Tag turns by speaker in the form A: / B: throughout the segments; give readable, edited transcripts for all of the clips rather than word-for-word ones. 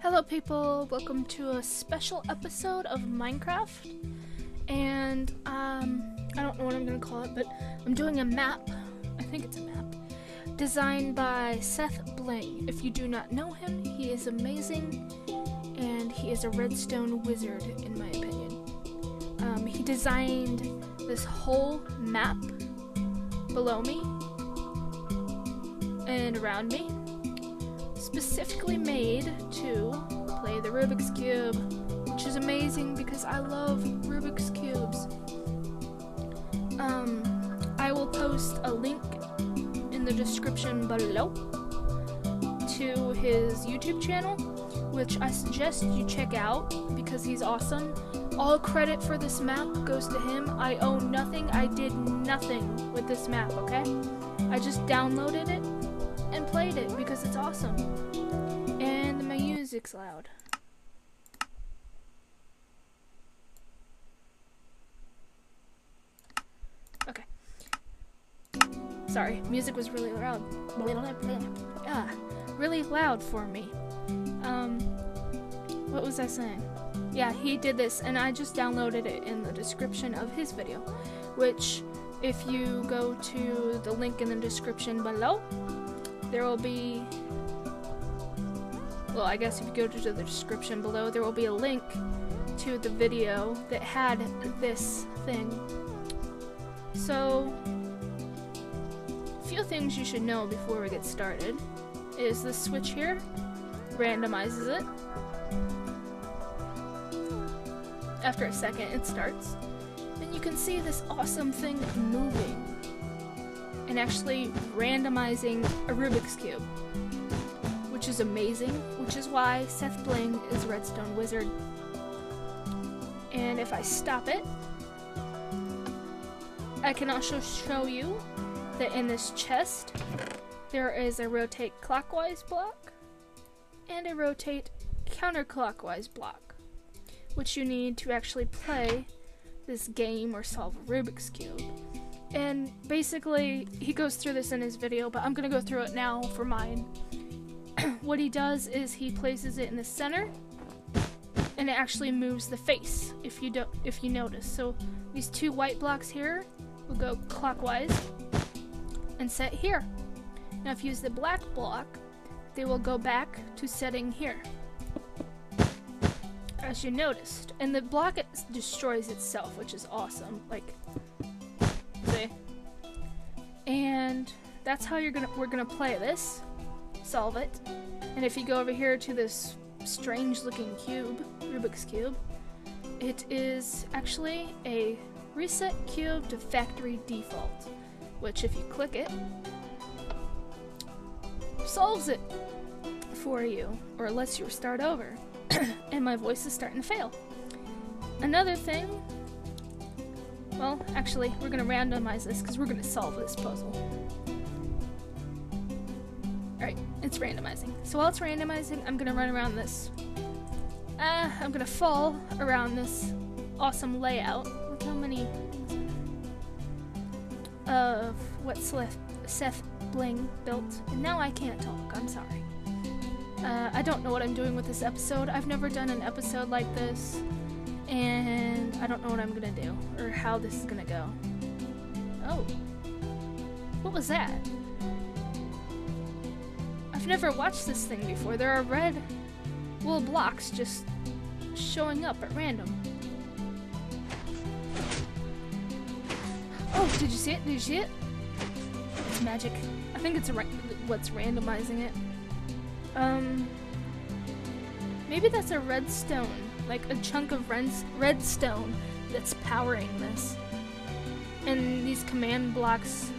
A: Hello people, welcome to a special episode of Minecraft, and I don't know what I'm gonna call it, but I'm doing a map, I think it's a map, designed by Seth Bling. If you do not know him, he is amazing, and he is a redstone wizard in my opinion. He designed this whole map below me and around me, specifically made to play the Rubik's Cube, which is amazing because I love Rubik's Cubes. I will post a link in the description below to his YouTube channel, which I suggest you check out because he's awesome. All credit for this map goes to him. I own nothing. I did nothing with this map, okay? I just downloaded it and played it because it's awesome. And my music's loud. Okay. Sorry, music was really loud. Really loud for me. What was I saying? Yeah, he did this, and I just downloaded it in the description of his video, which, if you go to the link in the description below, there will be, well, I guess if you go to the description below, there will be a link to the video that had this thing. So, a few things you should know before we get started is this switch here randomizes it. After a second, it starts. And you can see this awesome thing moving and actually randomizing a Rubik's Cube, which is amazing, which is why Seth Bling is Redstone Wizard. And if I stop it, I can also show you that in this chest, there is a rotate clockwise block and a rotate counterclockwise block, which you need to actually play this game or solve a Rubik's Cube. And basically, he goes through this in his video, but I'm gonna go through it now for mine. What he does is he places it in the center, and it actually moves the face, if you notice. So these two white blocks here will go clockwise and set here. Now if you use the black block, they will go back to setting here, as you noticed. And the block destroys itself, which is awesome. Like, see? And that's how we're gonna play this, solve it. And if you go over here to this strange looking cube, Rubik's Cube, it is actually a reset cube to factory default, which if you click it, solves it for you, or lets you start over. And my voice is starting to fail. Another thing, well, actually, we're going to randomize this because we're going to solve this puzzle. Alright, it's randomizing. So while it's randomizing, I'm going to run around this. I'm going to fall around this awesome layout. Look how many of what Seth Bling built. And now I can't talk, I'm sorry. I don't know what I'm doing with this episode. I've never done an episode like this, and I don't know what I'm gonna do, or how this is gonna go. Oh. What was that? I've never watched this thing before. There are red little blocks just showing up at random. Oh, did you see it? Did you see it? It's magic. I think it's what's randomizing it. Maybe that's a redstone, like a chunk of redstone that's powering this. And these command blocks,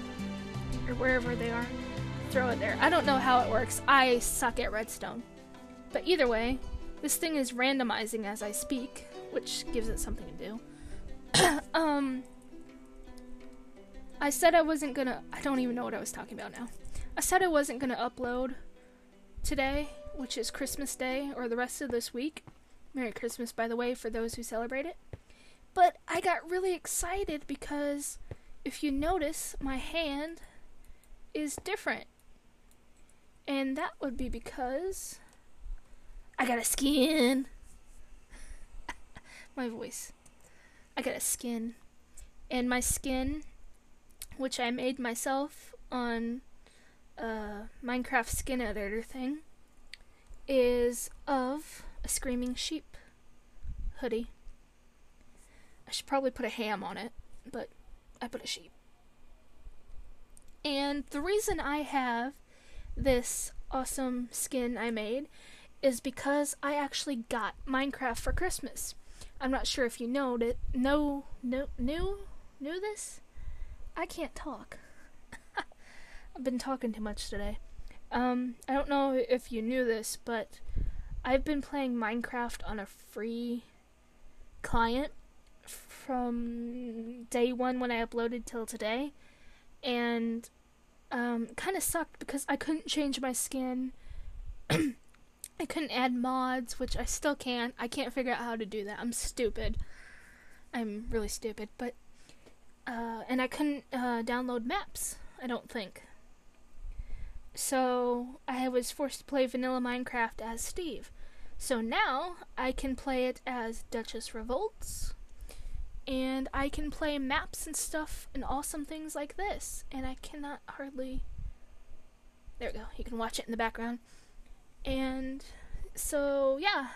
A: or wherever they are, throw it there. I don't know how it works. I suck at redstone. But either way, this thing is randomizing as I speak, which gives it something to do. I said I wasn't gonna, I don't even know what I was talking about now. I said I wasn't gonna upload today, which is Christmas Day, or the rest of this week. Merry Christmas, by the way, for those who celebrate it. But I got really excited because, if you notice, my hand is different. And that would be because I got a skin. My voice. I got a skin. And my skin, which I made myself on Minecraft skin editor thing, is of a screaming sheep hoodie. I should probably put a ham on it, but I put a sheep. And the reason I have this awesome skin I made is because I actually got Minecraft for Christmas. I'm not sure if you knew this? I can't talk. I've been talking too much today. I don't know if you knew this, but I've been playing Minecraft on a free client from day one when I uploaded till today, and kind of sucked because I couldn't change my skin. I couldn't add mods, which I still can't. I can't figure out how to do that. I'm stupid. I'm really stupid, but and I couldn't download maps, I don't think. So I was forced to play vanilla Minecraft as Steve. So now I can play it as Duchess Revolts, and I can play maps and stuff and awesome things like this. And I cannot hardly... There we go. You can watch it in the background. And so, yeah,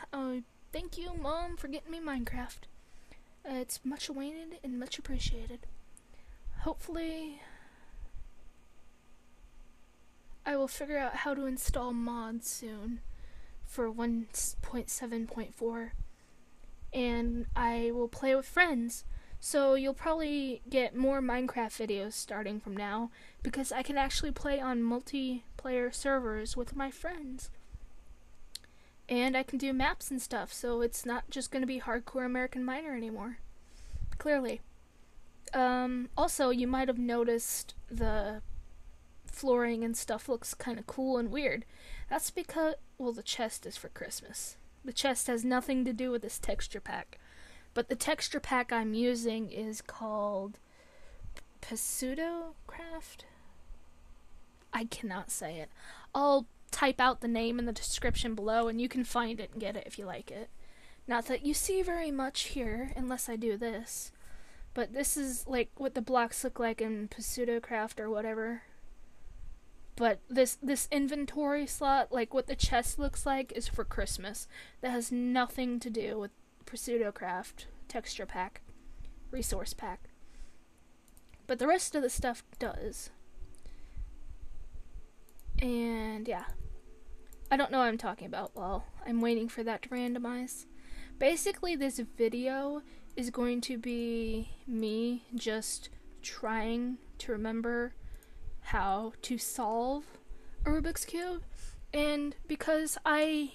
A: thank you, Mom, for getting me Minecraft. It's much awaited and much appreciated. Hopefully, I will figure out how to install mods soon for 1.7.4, and I will play with friends. So you'll probably get more Minecraft videos starting from now, because I can actually play on multiplayer servers with my friends. And I can do maps and stuff, so it's not just going to be hardcore American Miner anymore. Clearly. Also, you might have noticed the flooring and stuff looks kind of cool and weird. That's because, well, the chest is for Christmas. The chest has nothing to do with this texture pack. But the texture pack I'm using is called Pseudocraft. I cannot say it. I'll type out the name in the description below and you can find it and get it if you like it. Not that you see very much here, unless I do this. But this is like what the blocks look like in Pseudocraft or whatever. But this inventory slot, like what the chest looks like, is for Christmas. That has nothing to do with Pseudocraft texture pack, resource pack. But the rest of the stuff does. And yeah. I don't know what I'm talking about while I'm waiting for that to randomize. Basically, this video is going to be me just trying to remember how to solve a Rubik's Cube. And because I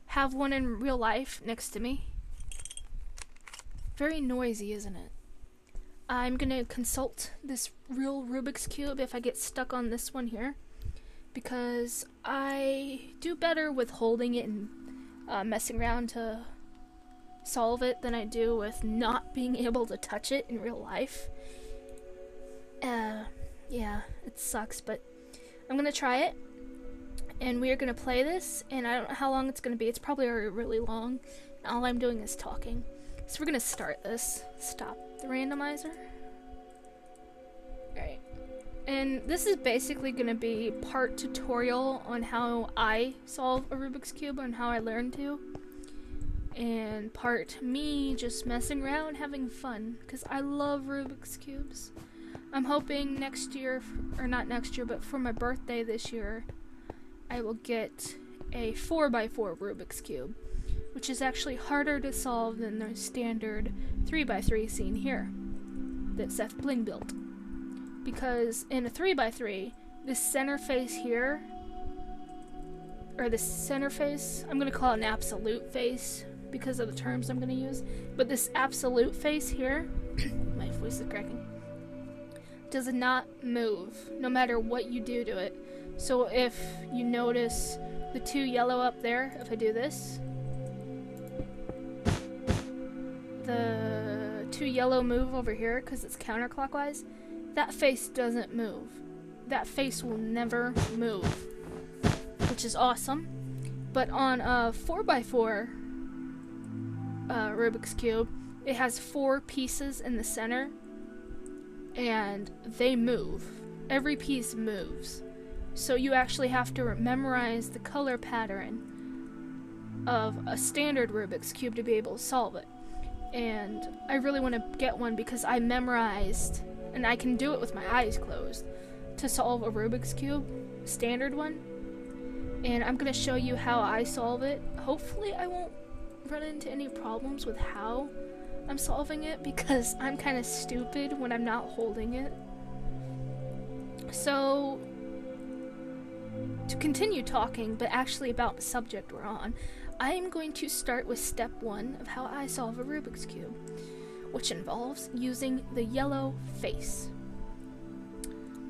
A: have one in real life next to me, very noisy, isn't it? I'm gonna consult this real Rubik's Cube if I get stuck on this one here, because I do better with holding it and messing around to solve it than I do with not being able to touch it in real life. Yeah, it sucks, but I'm gonna try it, and we are gonna play this, and I don't know how long it's gonna be. It's probably already really long, and all I'm doing is talking. So we're gonna start this. Stop the randomizer. Alright. And this is basically gonna be part tutorial on how I solve a Rubik's Cube and how I learned to. And part me just messing around, having fun, because I love Rubik's Cubes. I'm hoping next year, or not next year, but for my birthday this year, I will get a 4x4 Rubik's Cube, which is actually harder to solve than the standard 3x3 seen here that Seth Bling built. Because in a 3x3, this center face here, or the center face, I'm going to call it an absolute face because of the terms I'm going to use, but this absolute face here, my voice is cracking, does not move no matter what you do to it. So if you notice the two yellow up there, if I do this, the two yellow move over here because it's counterclockwise, that face doesn't move. That face will never move, which is awesome. But on a 4x4 Rubik's Cube, it has 4 pieces in the center, and they move. Every piece moves. So you actually have to memorize the color pattern of a standard Rubik's Cube to be able to solve it. And I really want to get one because I memorized, and I can do it with my eyes closed, to solve a Rubik's Cube, standard one. And I'm going to show you how I solve it. Hopefully I won't run into any problems with how I'm solving it, because I'm kind of stupid when I'm not holding it. So, to continue talking, but actually about the subject we're on, I am going to start with step 1 of how I solve a Rubik's Cube, which involves using the yellow face.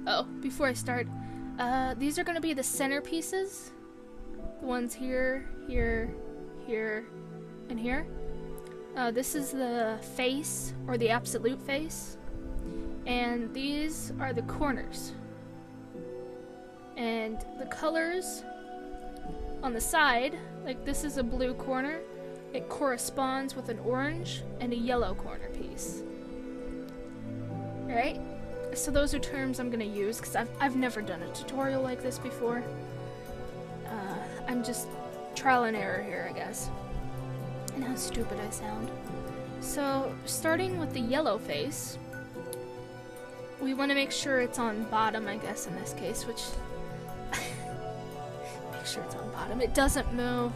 A: Oh, before I start, these are going to be the center pieces. The ones here, here, here, and here. This is the face, or the absolute face. And these are the corners. And the colors on the side, like this is a blue corner, it corresponds with an orange and a yellow corner piece. Right? So those are terms I'm going to use because I've never done a tutorial like this before. I'm just trial and error here, I guess. And how stupid I sound. So, starting with the yellow face, we want to make sure it's on bottom, I guess, in this case, which... make sure it's on bottom. It doesn't move.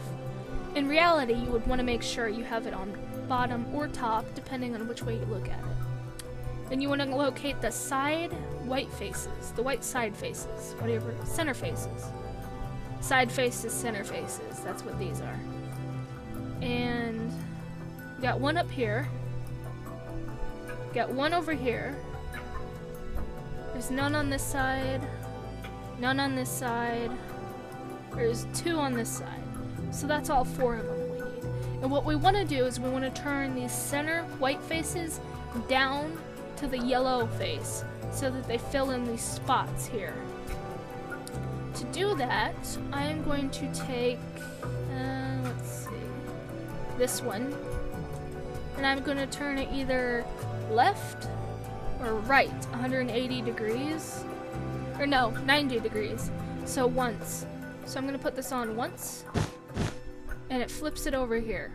A: In reality, you would want to make sure you have it on bottom or top, depending on which way you look at it. Then you want to locate the side white faces, the white side faces, whatever, center faces. Side faces, center faces, that's what these are. And we got one up here. Got one over here. There's none on this side. None on this side. There's 2 on this side. So that's all 4 of them we need. And what we want to do is we want to turn these center white faces down to the yellow face so that they fill in these spots here. To do that, I am going to take, let's see, this one, and I'm going to turn it either left or right, 180 degrees, or no, 90 degrees, so once. So I'm going to put this on once, and it flips it over here.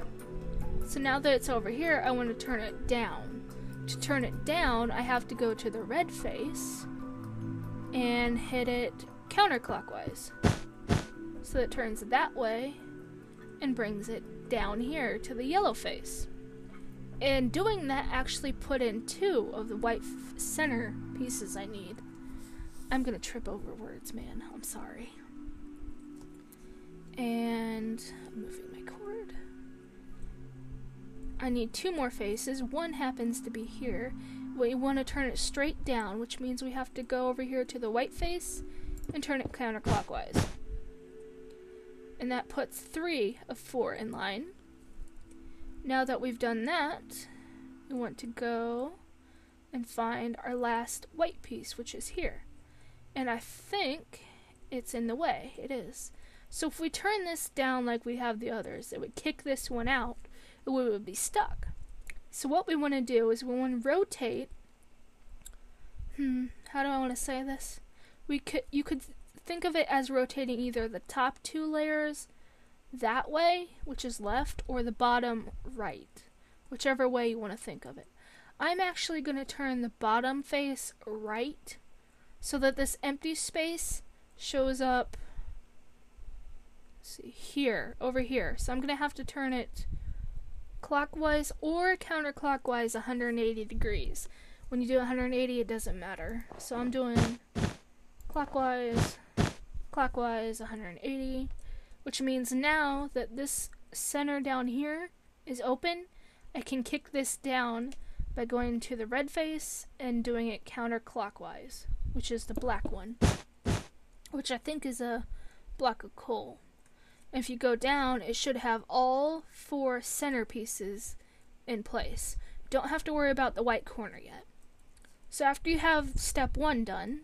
A: So now that it's over here, I want to turn it down. To turn it down, I have to go to the red face and hit it counterclockwise. So it turns that way and brings it down here to the yellow face. And doing that actually put in 2 of the white center pieces I need. I'm gonna trip over words, man. I'm sorry. And I'm moving my cord. I need 2 more faces. One happens to be here. We want to turn it straight down, which means we have to go over here to the white face and turn it counterclockwise. And that puts 3 of 4 in line. Now that we've done that, we want to go and find our last white piece, which is here. And I think it's in the way. It is. So if we turn this down like we have the others, it would kick this one out, and we would be stuck. So what we want to do is we want to rotate. How do I want to say this? You could think of it as rotating either the top 2 layers that way, which is left, or the bottom right, whichever way you want to think of it. I'm actually going to turn the bottom face right so that this empty space shows up, let's see, here, over here. So I'm going to have to turn it clockwise or counterclockwise 180 degrees. When you do 180, it doesn't matter. So I'm doing clockwise, 180, which means now that this center down here is open, I can kick this down by going to the red face and doing it counterclockwise, which is the black one, which I think is a block of coal. If you go down, it should have all 4 center pieces in place. Don't have to worry about the white corner yet. So after you have step 1 done,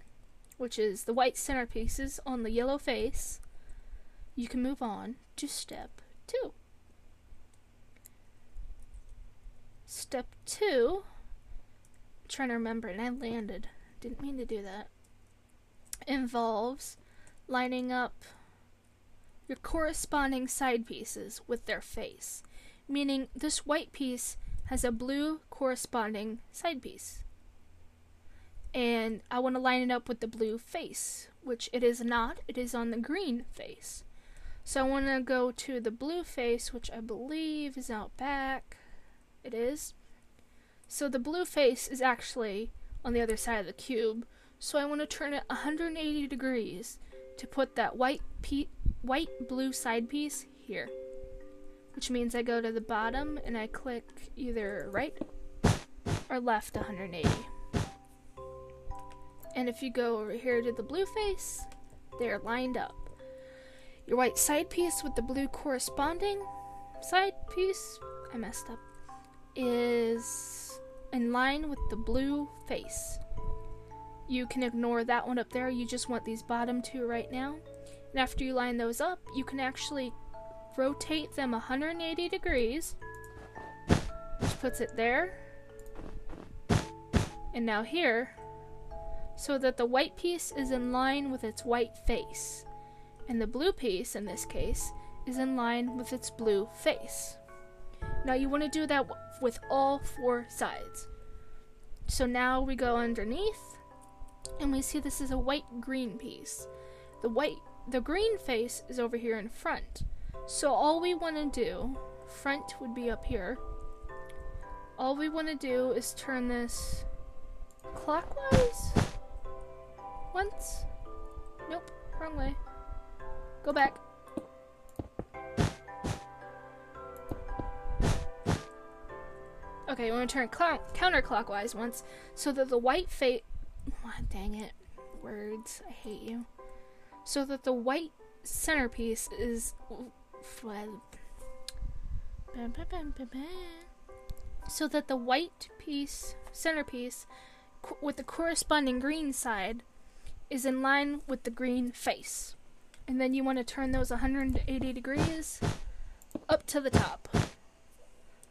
A: which is the white center pieces on the yellow face, you can move on to step 2. Step 2, I'm trying to remember, and I landed. Didn't mean to do that. Involves lining up your corresponding side pieces with their face, meaning this white piece has a blue corresponding side piece. And I want to line it up with the blue face, which it is not. It is on the green face. So I want to go to the blue face, which I believe is out back. It is. So the blue face is actually on the other side of the cube. So I want to turn it 180 degrees to put that white-blue side piece here. Which means I go to the bottom and I click either right or left 180. And if you go over here to the blue face, they're lined up. Your white side piece with the blue corresponding side piece, I messed up, is in line with the blue face. You can ignore that one up there. You just want these bottom two right now. And after you line those up, you can actually rotate them 180 degrees, which puts it there, and now here, so that the white piece is in line with its white face, and the blue piece, in this case, is in line with its blue face. Now you want to do that with all 4 sides. So now we go underneath, and we see this is a white-green piece. The green face is over here in front. So all we want to do, front would be up here, all we want to do is turn this clockwise once. Nope, wrong way. Go back. Okay, we want to turn counterclockwise once so that the white face... Oh, dang it. Words, I hate you. So that the white centerpiece is... So that the white piece, centerpiece, with the corresponding green side, is in line with the green face. And then you want to turn those 180 degrees up to the top.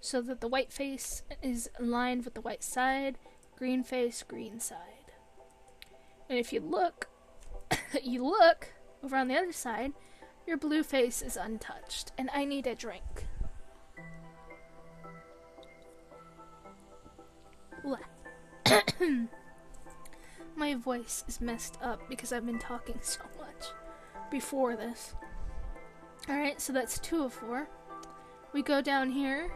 A: So that the white face is aligned with the white side, green face, green side. And if you look, over on the other side, your blue face is untouched, and I need a drink. My voice is messed up because I've been talking so much before this. Alright, so that's 2 of 4. We go down here.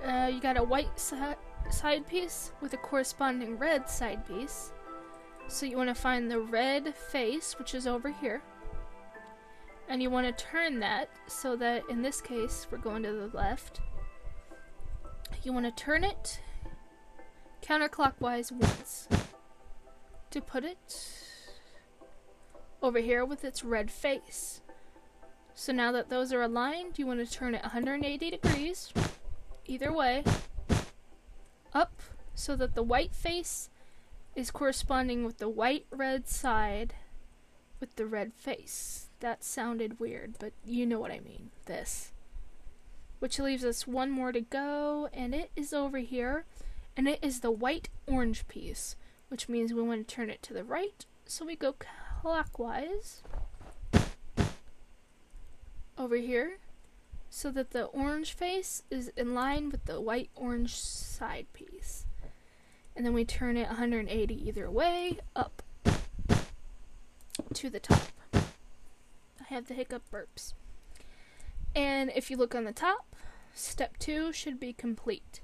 A: You got a white side piece with a corresponding red side piece. So you want to find the red face, which is over here. And you want to turn that so that, in this case, we're going to the left. You want to turn it counterclockwise once to put it over here with its red face. So now that those are aligned, you want to turn it 180 degrees, either way, up so that the white face is corresponding with the white-red side with the red face. That sounded weird, but you know what I mean. This. Which leaves us one more to go, and it is over here, and it is the white-orange piece, which means we want to turn it to the right, so we go clockwise over here, so that the orange face is in line with the white-orange side piece. And then we turn it 180 either way, up to the top. I have the hiccup burps. And if you look on the top, step 2 should be complete.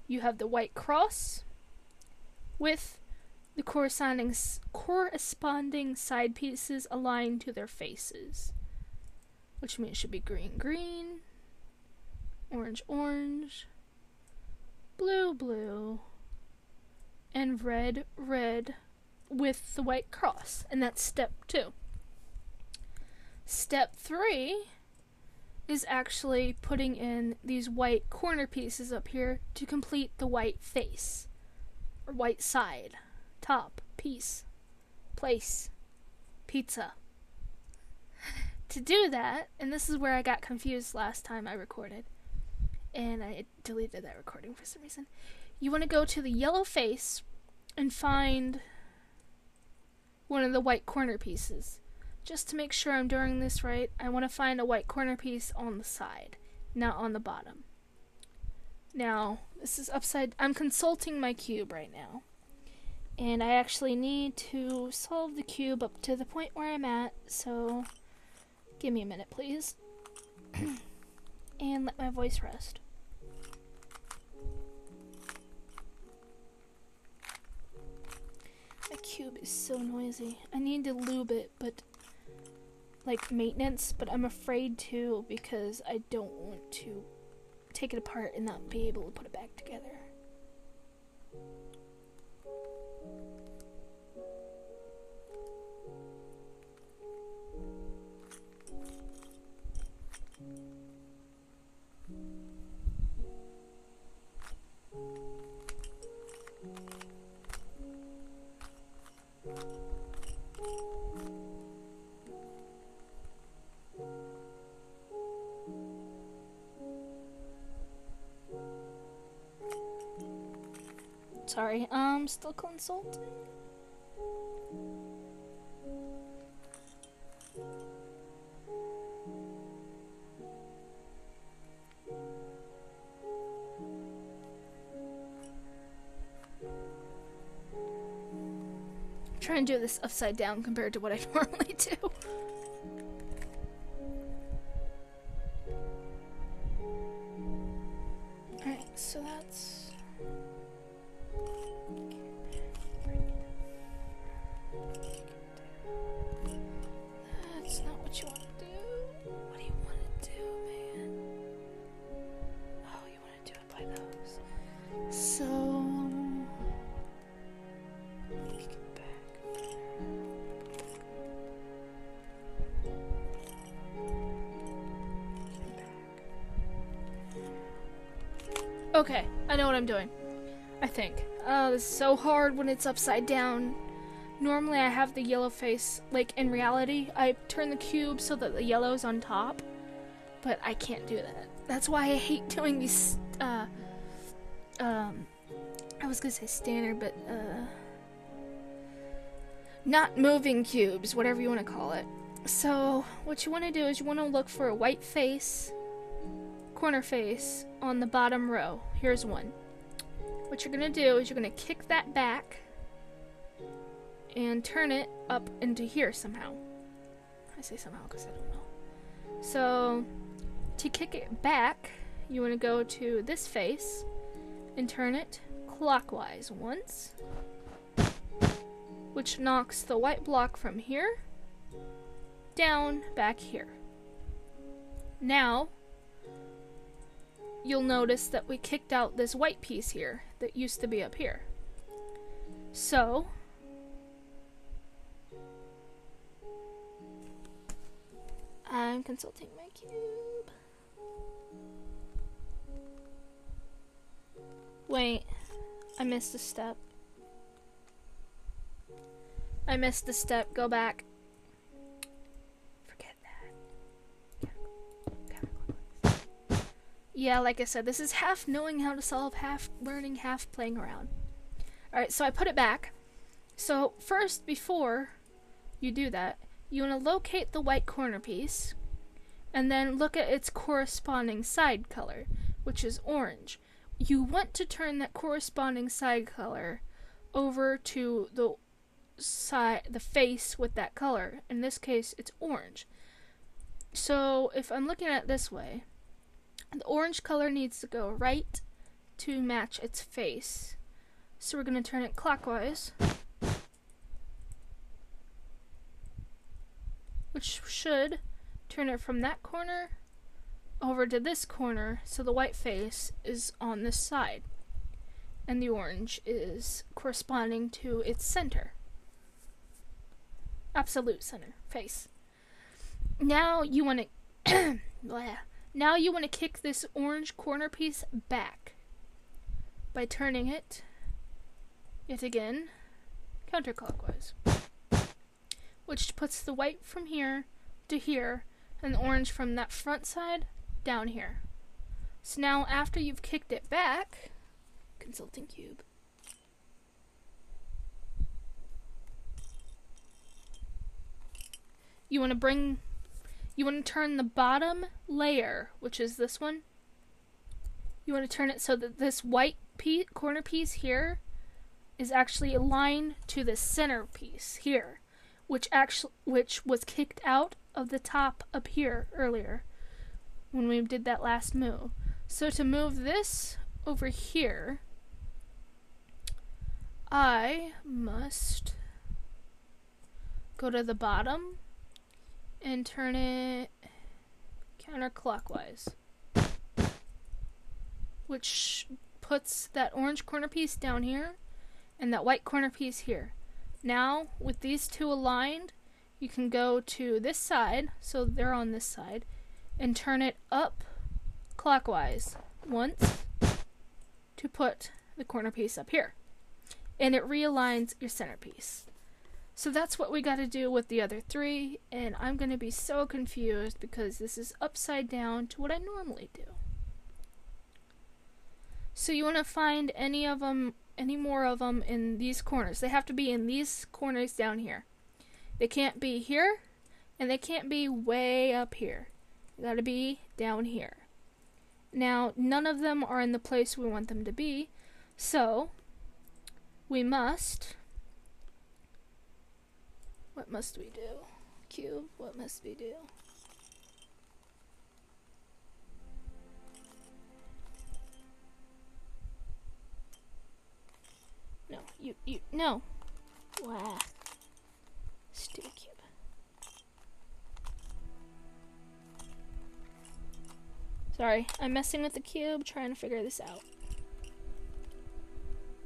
A: You have the white cross with the corresponding side pieces aligned to their faces, which means it should be green, green, orange, orange, blue, blue, and red, red with the white cross. And that's step 2. Step 3 is actually putting in these white corner pieces up here to complete the white face, or white side, top, piece, place, pizza. to do that, and this is where I got confused last time I recorded, and I deleted that recording for some reason. You want to go to the yellow face and find one of the white corner pieces. Just to make sure I'm doing this right, I want to find a white corner piece on the side, not on the bottom. Now, this is I'm consulting my cube right now. And I actually need to solve the cube up to the point where I'm at, so give me a minute, please. And let my voice rest. My cube is so noisy. I need to lube it, but like maintenance, but I'm afraid to because I don't want to take it apart and not be able to put it back together. Sorry, still consulting. Try and do this upside down compared to what I normally do. Alright, so that's... That's not what you want to do. What do you want to do, man? Oh, you want to do it by those. So... Okay, I know what I'm doing. I think. Oh, this is so hard when it's upside down. Normally I have the yellow face, like in reality, I turn the cube so that the yellow's on top, but I can't do that. That's why I hate doing these, I was gonna say standard, but, not moving cubes, whatever you want to call it. So, what you want to do is you want to look for a white face, corner face, on the bottom row. Here's one. What you're going to do is you're going to kick that back and turn it up into here somehow. I say somehow because I don't know. So, to kick it back, you want to go to this face and turn it clockwise once, which knocks the white block from here down back here. Now, you'll notice that we kicked out this white piece here that used to be up here. So, I'm consulting my cube. Wait, I missed a step. I missed a step. Go back. Forget that. Yeah, like I said, this is half knowing how to solve, half learning, half playing around. Alright, so I put it back. So first, before you do that, you want to locate the white corner piece and then look at its corresponding side color, which is orange. You want to turn that corresponding side color over to the face with that color. In this case, it's orange. So if I'm looking at it this way, the orange color needs to go right to match its face. So we're going to turn it clockwise, which should turn it from that corner over to this corner, so the white face is on this side and the orange is corresponding to its center, absolute center face. Now you want to now you want to kick this orange corner piece back by turning it yet again counterclockwise, which puts the white from here to here, and the orange from that front side down here. So now after you've kicked it back, consulting cube, you want to turn the bottom layer, which is this one, you want to turn it so that this white corner piece here is actually aligned to the center piece here, which was kicked out of the top up here earlier when we did that last move. So to move this over here, I must go to the bottom and turn it counterclockwise, which puts that orange corner piece down here and that white corner piece here. Now, with these two aligned, you can go to this side, so they're on this side, and turn it up clockwise once to put the corner piece up here. And it realigns your centerpiece. So that's what we got to do with the other three, and I'm going to be so confused because this is upside down to what I normally do. So you want to find any more of them in these corners. They have to be in these corners down here. They can't be here, and they can't be way up here. They got to be down here. Now, none of them are in the place we want them to be, so we must... What must we do? Cube, what must we do? No, no. Wow. Stupid cube. Sorry, I'm messing with the cube, trying to figure this out.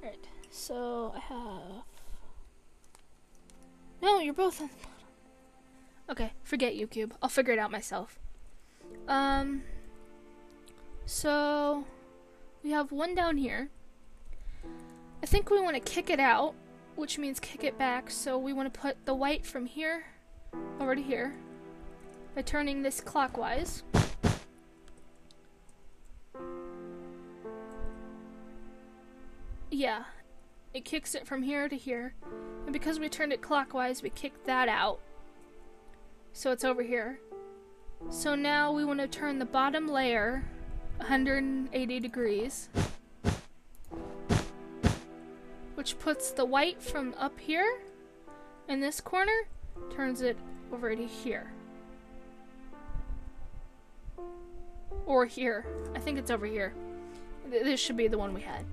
A: Alright, so I have... No, you're both on the bottom. Okay, forget you, cube. I'll figure it out myself. So we have one down here. I think we want to kick it out, which means kick it back, so we want to put the white from here over to here by turning this clockwise. Yeah, it kicks it from here to here, and because we turned it clockwise, we kicked that out, so it's over here. So now we want to turn the bottom layer 180 degrees, which puts the white from up here in this corner, turns it over to here. Or here. I think it's over here. This should be the one we had.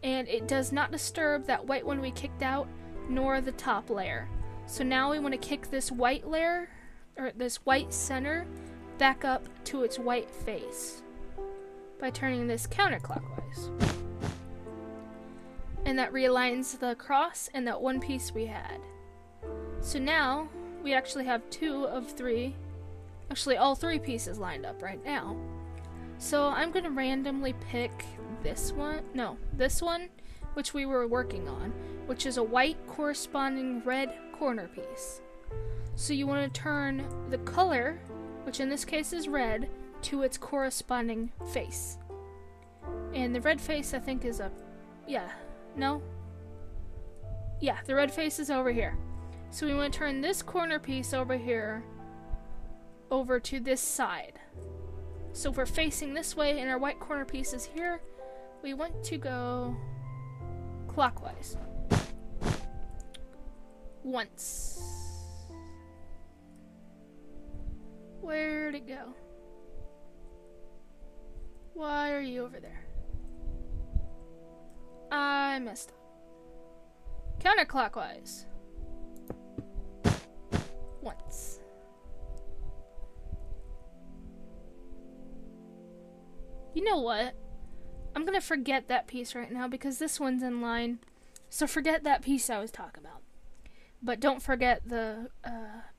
A: And it does not disturb that white one we kicked out, nor the top layer. So now we want to kick this white layer, or this white center, back up to its white face by turning this counterclockwise. And that realigns the cross and that one piece we had. So now we actually have 2 of 3, actually all 3 pieces lined up right now. So I'm going to randomly pick this one, which we were working on, which is a white corresponding red corner piece. So you want to turn the color, which in this case is red, to its corresponding face. And the red face I think is the red face is over here. So we want to turn this corner piece over here over to this side. So if we're facing this way and our white corner piece is here, we want to go clockwise. Once. Where'd it go? Why are you over there? I messed up. Counterclockwise. Once. You know what? I'm gonna forget that piece right now because this one's in line. So forget that piece I was talking about. But don't forget the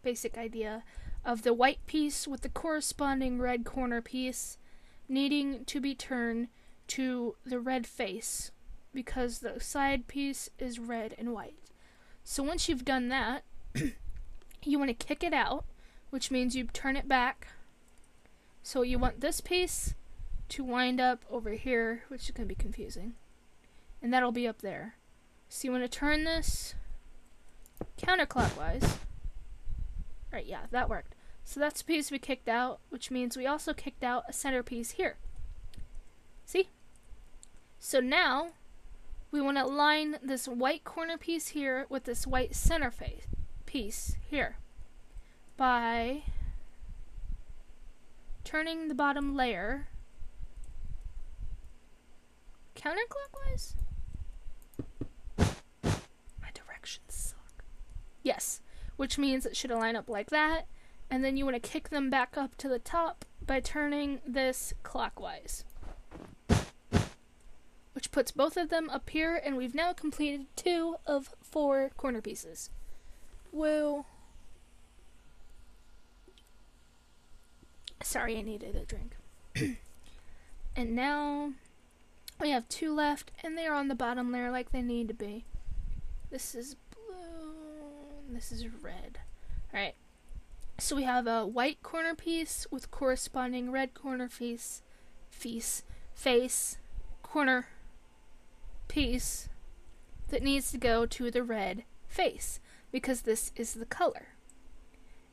A: basic idea of the white piece with the corresponding red corner piece needing to be turned to the red face because the side piece is red and white. So once you've done that, you want to kick it out which means you turn it back. So you want this piece to wind up over here, which is going to be confusing. And that'll be up there. So you want to turn this counterclockwise. Right, yeah, that worked. So that's the piece we kicked out, which means we also kicked out a centerpiece here. See? So now, we want to align this white corner piece here with this white center piece here by turning the bottom layer counterclockwise? My directions suck. Yes, which means it should align up like that, and then you want to kick them back up to the top by turning this clockwise, which puts both of them up here, and we've now completed 2 of 4 corner pieces. Woo! Sorry, I needed a drink. And now we have 2 left, and they're on the bottom layer like they need to be. This is blue, and this is red. Alright, so we have a white corner piece with corresponding red corner face, corner piece that needs to go to the red face, because this is the color.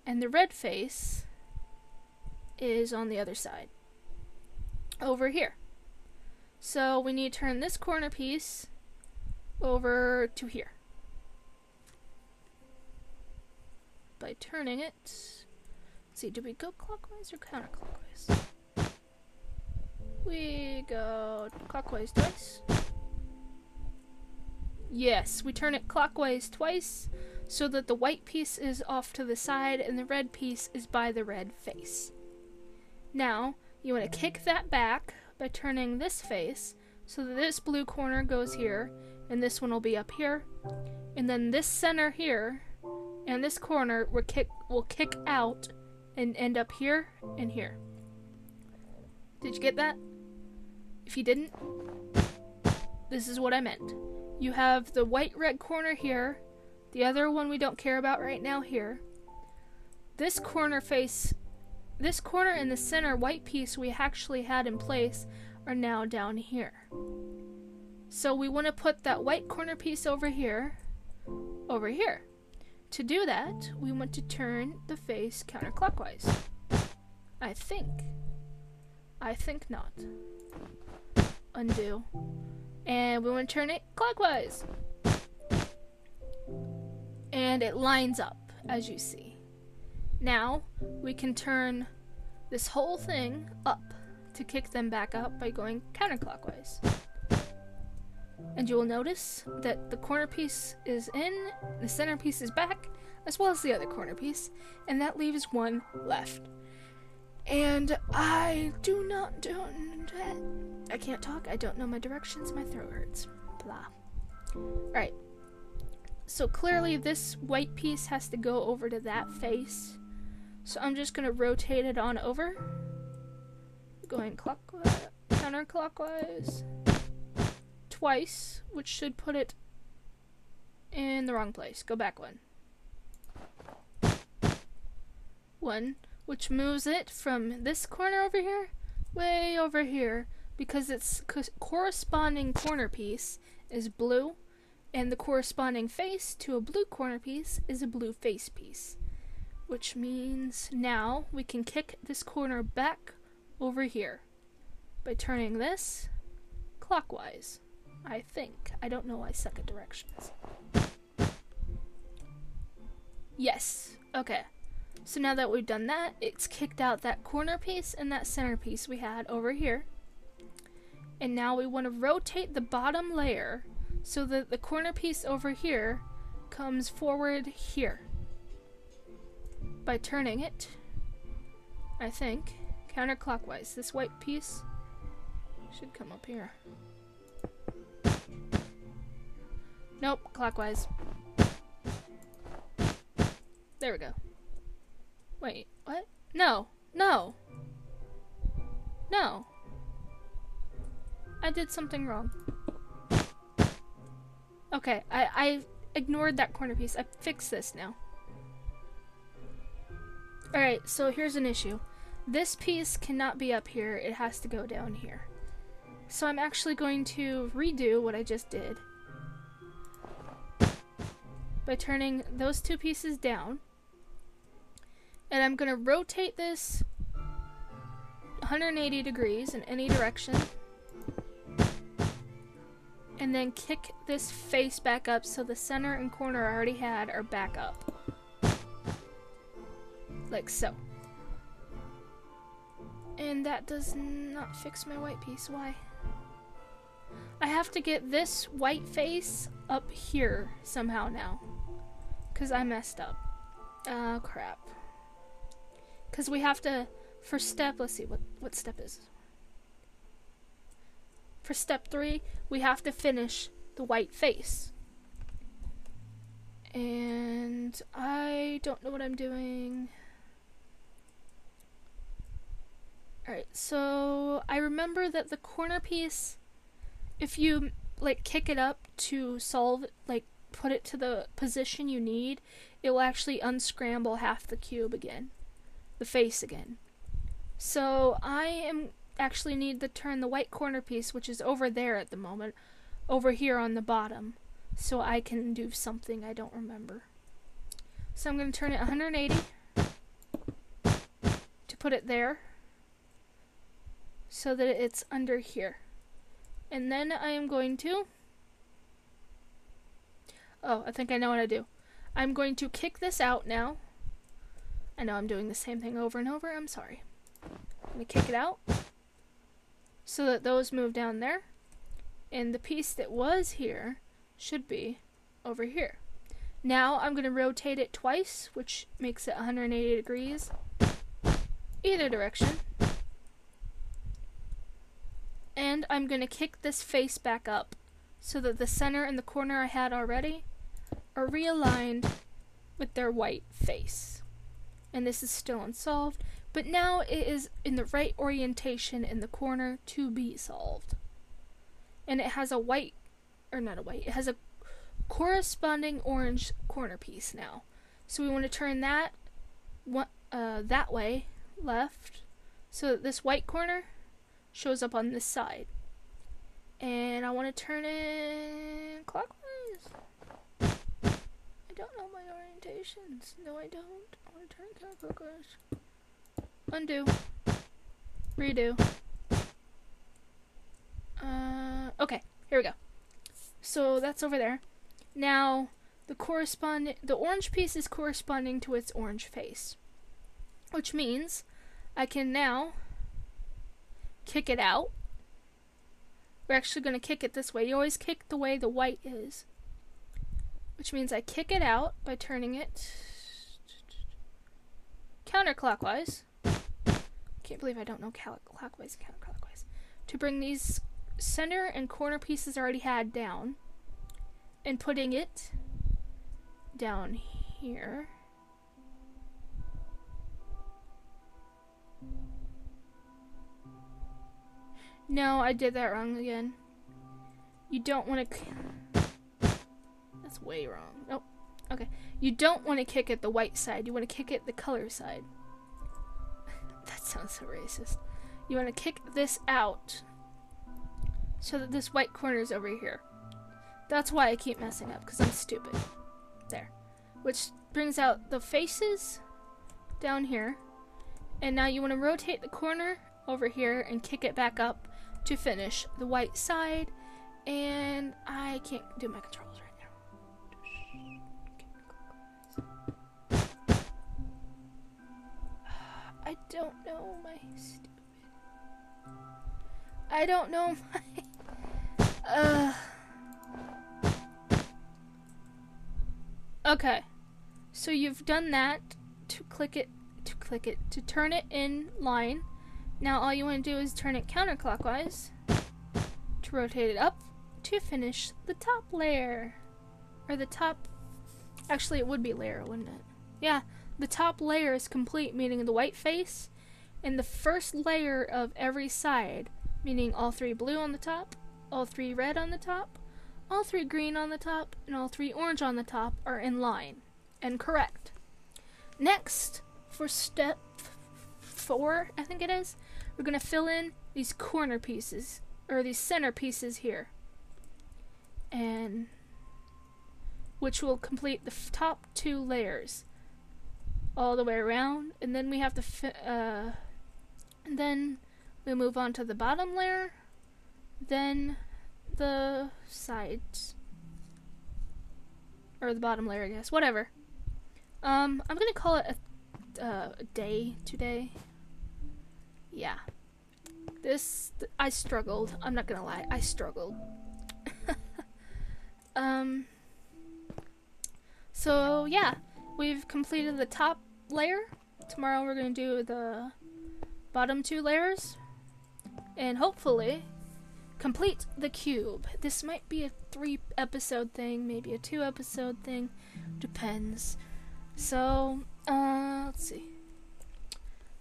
A: And the red face is on the other side, over here. So we need to turn this corner piece over to here by turning it. Let's see, do we go clockwise or counterclockwise? We go clockwise twice. Yes, we turn it clockwise twice so that the white piece is off to the side and the red piece is by the red face. Now, you want to kick that back by turning this face so that this blue corner goes here and this one will be up here. And then this center here and this corner will kick out and end up here and here. Did you get that? If you didn't, this is what I meant. You have the white-red corner here, the other one we don't care about right now here. This corner and the center white piece we actually had in place are now down here. So we want to put that white corner piece over here. To do that, we want to turn the face counterclockwise. I think not. Undo. And we want to turn it clockwise. And it lines up, as you see. Now, we can turn this whole thing up to kick them back up by going counterclockwise. And you will notice that the corner piece is in, the center piece is back, as well as the other corner piece, and that leaves one left. And I can't talk, I don't know my directions, my throat hurts. Blah. Alright. So clearly this white piece has to go over to that face. So I'm just going to rotate it on over. Going clockwise, counterclockwise. Twice, which should put it in the wrong place. Go back one. One, which moves it from this corner over here, way over here, because its corresponding corner piece is blue, and the corresponding face to a blue corner piece is a blue face piece. Which means now we can kick this corner back over here by turning this clockwise. I think. I don't know, I suck at directions. Yes. Okay. So now that we've done that, it's kicked out that corner piece and that center piece we had over here. And now we want to rotate the bottom layer so that the corner piece over here comes forward here. By turning it, I think, counterclockwise. This white piece should come up here. Nope, clockwise. There we go. Wait, what? No. I did something wrong. Okay, I ignored that corner piece. I fixed this now. Alright, so here's an issue. This piece cannot be up here, it has to go down here. So I'm actually going to redo what I just did by turning those two pieces down. And I'm going to rotate this 180 degrees in any direction. And then kick this face back up so the center and corner I already had are back up. Like so. And that does not fix my white piece. Why? I have to get this white face up here somehow now. Because I messed up. Oh, crap. Because we have to, for step, let's see, what step is. For step 3, we have to finish the white face. And I don't know what I'm doing. Alright, so I remember that the corner piece, if you like kick it up to solve, like put it to the position you need, it will actually unscramble half the cube again. The face again. So I am actually need to turn the white corner piece, which is over there at the moment, over here on the bottom, so I can do something I don't remember. So I'm going to turn it 180 to put it there, so that it's under here. And then I am going to... Oh, I think I know what I do. I'm going to kick this out now. I know I'm doing the same thing over and over. I'm sorry. I'm going to kick it out so that those move down there. And the piece that was here should be over here. Now I'm going to rotate it twice, which makes it 180 degrees. Either direction. And I'm going to kick this face back up so that the center and the corner I had already are realigned with their white face. And this is still unsolved, but now it is in the right orientation in the corner to be solved. And it has a white, or not a white, it has a corresponding orange corner piece now. So we want to turn that that way, left, so that this white corner shows up on this side. And I want to turn it clockwise. I don't know my orientations. No, I don't. I want to turn it counterclockwise. Undo. Redo. Okay, here we go. So that's over there. Now, the orange piece is corresponding to its orange face, which means I can now kick it out. We're actually going to kick it this way. You always kick the way the white is, which means I kick it out by turning it counterclockwise. Can't believe I don't know clockwise and counterclockwise. To bring these center and corner pieces I already had down, and putting it down here. No, I did that wrong again. You don't want to... That's way wrong. Nope. Okay. You don't want to kick it the white side. You want to kick it the color side. That sounds so racist. You want to kick this out so that this white corner is over here. That's why I keep messing up, because I'm stupid. There. Which brings out the faces down here. And now you want to rotate the corner over here and kick it back up to finish the white side. And I can't do my controls right now. I don't know my stupid... I don't know my... Okay. So you've done that to turn it in line. Now all you want to do is turn it counterclockwise to rotate it up to finish the top layer. Or the top... Actually, it would be layer, wouldn't it? Yeah, the top layer is complete, meaning the white face, and the first layer of every side, meaning all 3 blue on the top, all 3 red on the top, all 3 green on the top, and all 3 orange on the top are in line and correct. Next, for step 4, I think it is, we're going to fill in these corner pieces, or these center pieces here. And which will complete the top 2 layers all the way around. And then we have to, and then we move on to the bottom layer, then the sides, or the bottom layer, I guess, whatever. I'm gonna call it a day today. Yeah. I struggled. I'm not gonna lie, I struggled. So yeah, we've completed the top layer. Tomorrow we're gonna do the bottom 2 layers, and hopefully complete the cube. This might be a 3-episode thing, maybe a 2-episode thing, depends. So, let's see.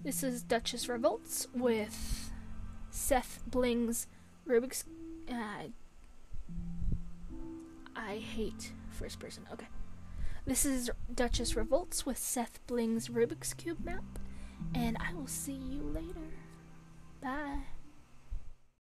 A: This is Duchess Revolts with Seth Bling's Rubik's. I hate first person. Okay. This is Duchess Revolts with Seth Bling's Rubik's Cube map, and I will see you later. Bye.